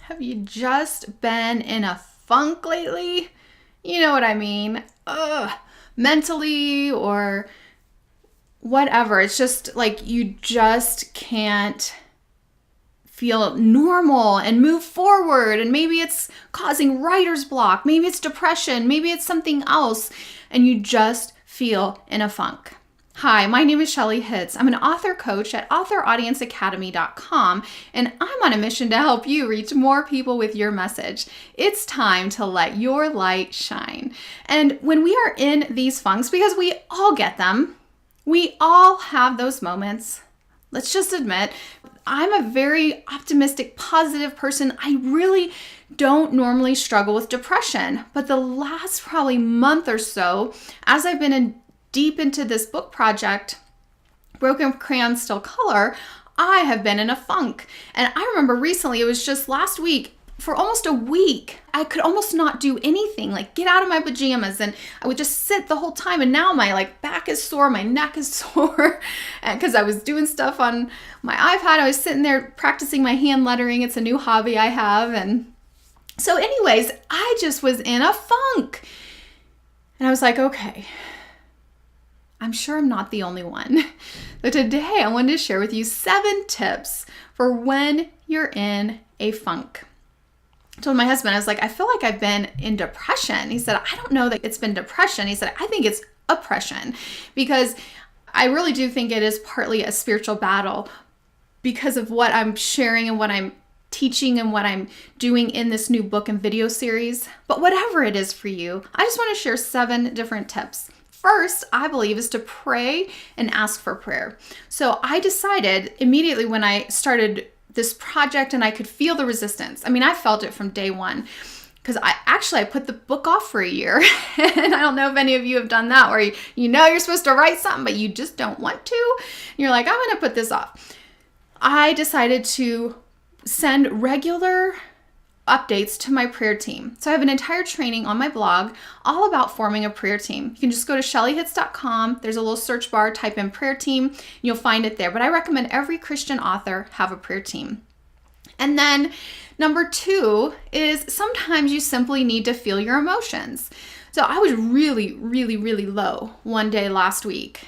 Have you just been in a funk lately? You know what I mean? Mentally or whatever. It's just like you just can't feel normal and move forward. And maybe it's causing writer's block. Maybe it's depression. Maybe it's something else. And you just feel in a funk. Hi, my name is Shelly Hitz. I'm an author coach at authoraudienceacademy.com, and I'm on a mission to help you reach more people with your message. It's time to let your light shine. And when we are in these funks, because we all get them, we all have those moments. Let's just admit, I'm a very optimistic, positive person. I really don't normally struggle with depression, but the last probably month or so, as I've been deep into this book project, Broken Crayons Still Color, I have been in a funk. And I remember recently, it was just last week, for almost a week, I could almost not do anything, like get out of my pajamas, and I would just sit the whole time. And now my back is sore, my neck is sore, because I was doing stuff on my iPad. I was sitting there practicing my hand lettering. It's a new hobby I have. And so anyways, I just was in a funk. And I was like, okay, I'm sure I'm not the only one. So today I wanted to share with you 7 tips for when you're in a funk. I told my husband, I was like, I feel like I've been in depression. He said, I don't know that it's been depression. He said, I think it's oppression, because I really do think it is partly a spiritual battle because of what I'm sharing and what I'm teaching and what I'm doing in this new book and video series. But whatever it is for you, I just want to share 7 different tips. First, I believe, is to pray and ask for prayer. So I decided immediately when I started this project and I could feel the resistance. I mean, I felt it from day one, because I put the book off for a year. And I don't know if any of you have done that, where you know you're supposed to write something, but you just don't want to. And you're like, I'm going to put this off. I decided to send regular updates to my prayer team. So I have an entire training on my blog all about forming a prayer team. You can just go to shellyhitz.com. There's a little search bar, type in prayer team, and you'll find it there. But I recommend every Christian author have a prayer team. And then number 2 is sometimes you simply need to feel your emotions. So I was really, really, really low one day last week,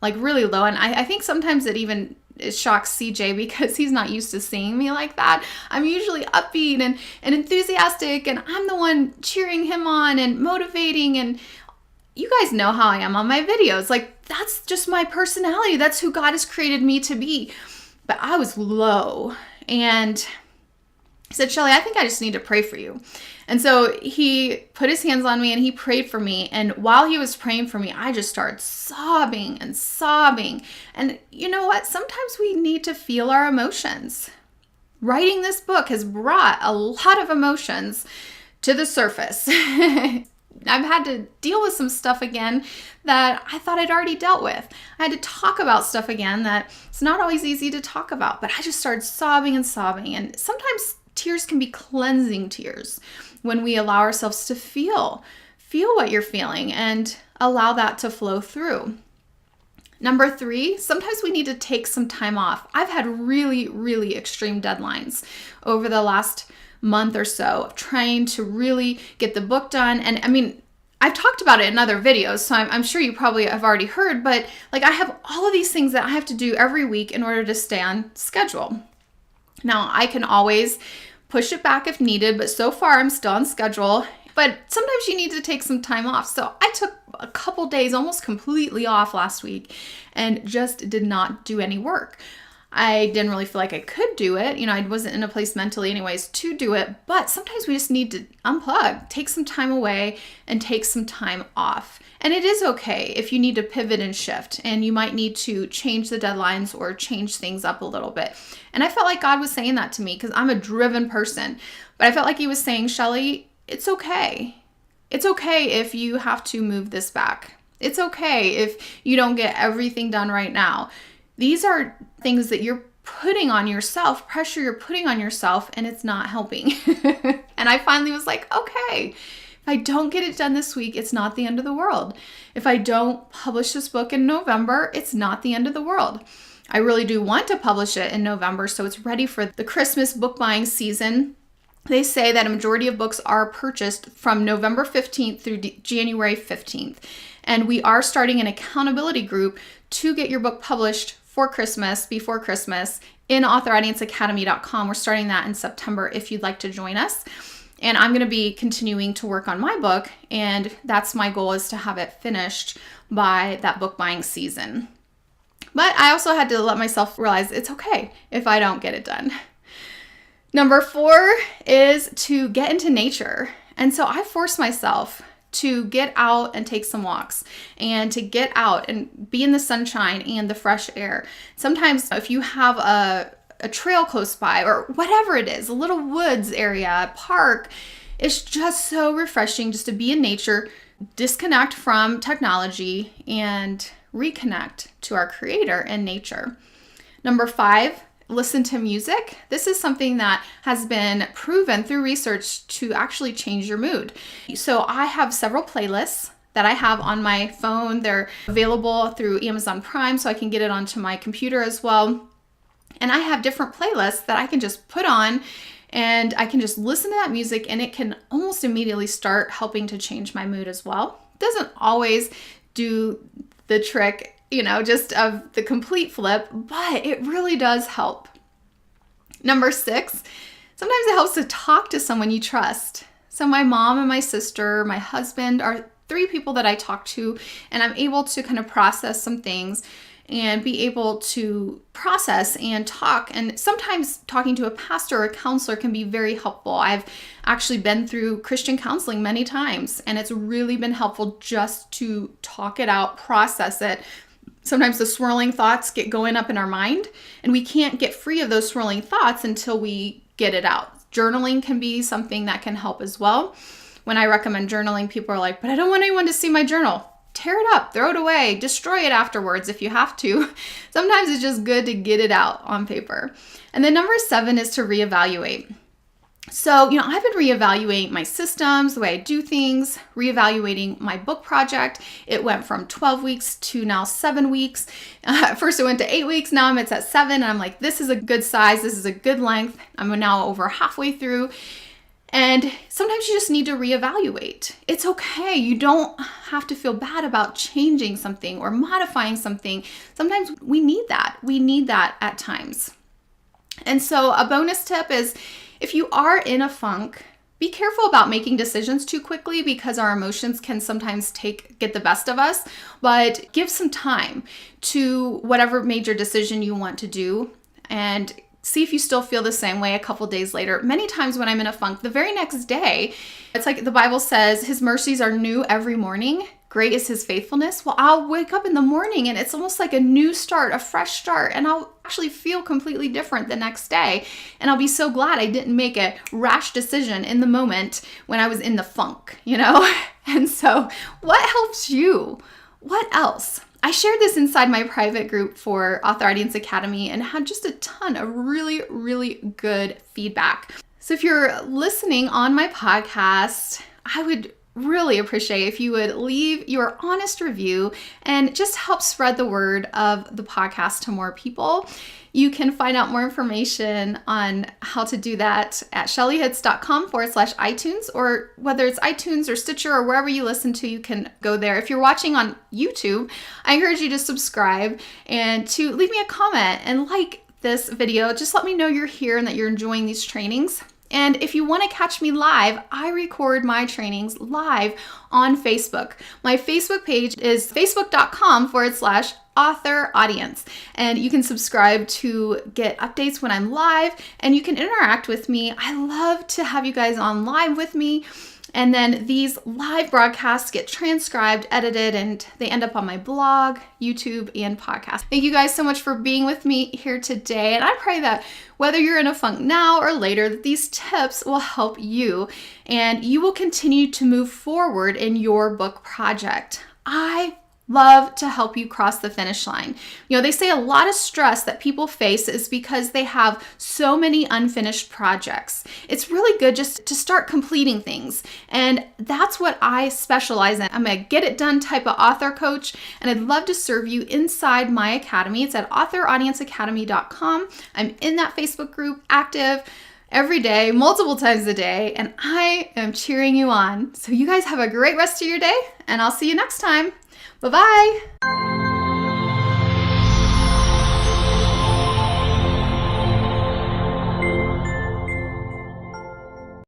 like really low. And I think sometimes it shocks CJ because he's not used to seeing me like that. I'm usually upbeat and enthusiastic, and I'm the one cheering him on and motivating. And you guys know how I am on my videos. Like, that's just my personality. That's who God has created me to be. But I was low, and he said, Shelly, I think I just need to pray for you. And so he put his hands on me and he prayed for me. And while he was praying for me, I just started sobbing and sobbing. And you know what? Sometimes we need to feel our emotions. Writing this book has brought a lot of emotions to the surface. I've had to deal with some stuff again that I thought I'd already dealt with. I had to talk about stuff again that it's not always easy to talk about, but I just started sobbing and sobbing. And sometimes tears can be cleansing tears when we allow ourselves to feel what you're feeling and allow that to flow through. Number 3, sometimes we need to take some time off. I've had really, really extreme deadlines over the last month or so of trying to really get the book done. And I mean, I've talked about it in other videos, so I'm sure you probably have already heard, but like I have all of these things that I have to do every week in order to stay on schedule. Now, I can always push it back if needed, but so far I'm still on schedule. But sometimes you need to take some time off. So I took a couple days almost completely off last week and just did not do any work. I didn't really feel like I could do it. You know, I wasn't in a place mentally anyways to do it, but sometimes we just need to unplug, take some time away and take some time off. And it is okay if you need to pivot and shift, and you might need to change the deadlines or change things up a little bit. And I felt like God was saying that to me because I'm a driven person, but I felt like he was saying, Shelly, it's okay. It's okay if you have to move this back. It's okay if you don't get everything done right now. These are things that you're putting on yourself, pressure you're putting on yourself, and it's not helping. And I finally was like, okay, if I don't get it done this week, it's not the end of the world. If I don't publish this book in November, it's not the end of the world. I really do want to publish it in November, so it's ready for the Christmas book buying season. they say that a majority of books are purchased from November 15th through January 15th. And we are starting an accountability group to get your book published for Christmas, before Christmas, in authoraudienceacademy.com. We're starting that in September if you'd like to join us. And I'm going to be continuing to work on my book, and that's my goal, is to have it finished by that book buying season. But I also had to let myself realize it's okay if I don't get it done. Number 4 is to get into nature. And so I force myself to get out and take some walks, and to get out and be in the sunshine and the fresh air. Sometimes if you have a trail close by, or whatever it is, a little woods area, a park, it's just so refreshing just to be in nature, disconnect from technology, and reconnect to our Creator and nature. Number 5, listen to music. This is something that has been proven through research to actually change your mood. So I have several playlists that I have on my phone. They're available through Amazon Prime, so I can get it onto my computer as well. And I have different playlists that I can just put on, and I can just listen to that music, and it can almost immediately start helping to change my mood as well. It doesn't always do the trick, just of the complete flip, but it really does help. Number 6, sometimes it helps to talk to someone you trust. So my mom and my sister, my husband are 3 people that I talk to, and I'm able to kind of process some things and be able to process and talk. And sometimes talking to a pastor or a counselor can be very helpful. I've actually been through Christian counseling many times, and it's really been helpful just to talk it out, process it. Sometimes the swirling thoughts get going up in our mind, and we can't get free of those swirling thoughts until we get it out. Journaling can be something that can help as well. When I recommend journaling, people are like, but I don't want anyone to see my journal. Tear it up, throw it away, destroy it afterwards if you have to. Sometimes it's just good to get it out on paper. And then number 7 is to reevaluate. So, I've been reevaluating my systems, the way I do things, reevaluating my book project. It went from 12 weeks to now 7 weeks. First it went to 8 weeks, now it's at 7. And I'm like, this is a good size, this is a good length. I'm now over halfway through. And sometimes you just need to reevaluate. It's okay. You don't have to feel bad about changing something or modifying something. Sometimes we need that. We need that at times. And so a bonus tip is, if you are in a funk, be careful about making decisions too quickly, because our emotions can sometimes get the best of us. But give some time to whatever major decision you want to do, and see if you still feel the same way a couple days later. Many times when I'm in a funk, the very next day, it's like the Bible says, His mercies are new every morning. Great is His faithfulness. Well, I'll wake up in the morning and it's almost like a new start, a fresh start, and I'll actually feel completely different the next day. And I'll be so glad I didn't make a rash decision in the moment when I was in the funk, And so what helps you? What else? I shared this inside my private group for Author Audience Academy and had just a ton of really, really good feedback. So if you're listening on my podcast, I would really appreciate if you would leave your honest review and just help spread the word of the podcast to more people. You can find out more information on how to do that at shellyhitz.com/iTunes, or whether it's iTunes or Stitcher or wherever you listen to, you can go there. If you're watching on YouTube, I encourage you to subscribe and to leave me a comment and like this video. Just let me know you're here and that you're enjoying these trainings. And if you want to catch me live, I record my trainings live on Facebook. My Facebook page is facebook.com/author audience. And you can subscribe to get updates when I'm live, and you can interact with me. I love to have you guys on live with me. And then these live broadcasts get transcribed, edited, and they end up on my blog, YouTube, and podcast. Thank you guys so much for being with me here today. And I pray that whether you're in a funk now or later, that these tips will help you and you will continue to move forward in your book project. I love to help you cross the finish line. They say a lot of stress that people face is because they have so many unfinished projects. It's really good just to start completing things. And that's what I specialize in. I'm a get it done type of author coach, and I'd love to serve you inside my academy. It's at authoraudienceacademy.com. I'm in that Facebook group, active. every day, multiple times a day, and I am cheering you on. So you guys have a great rest of your day, and I'll see you next time. Bye-bye.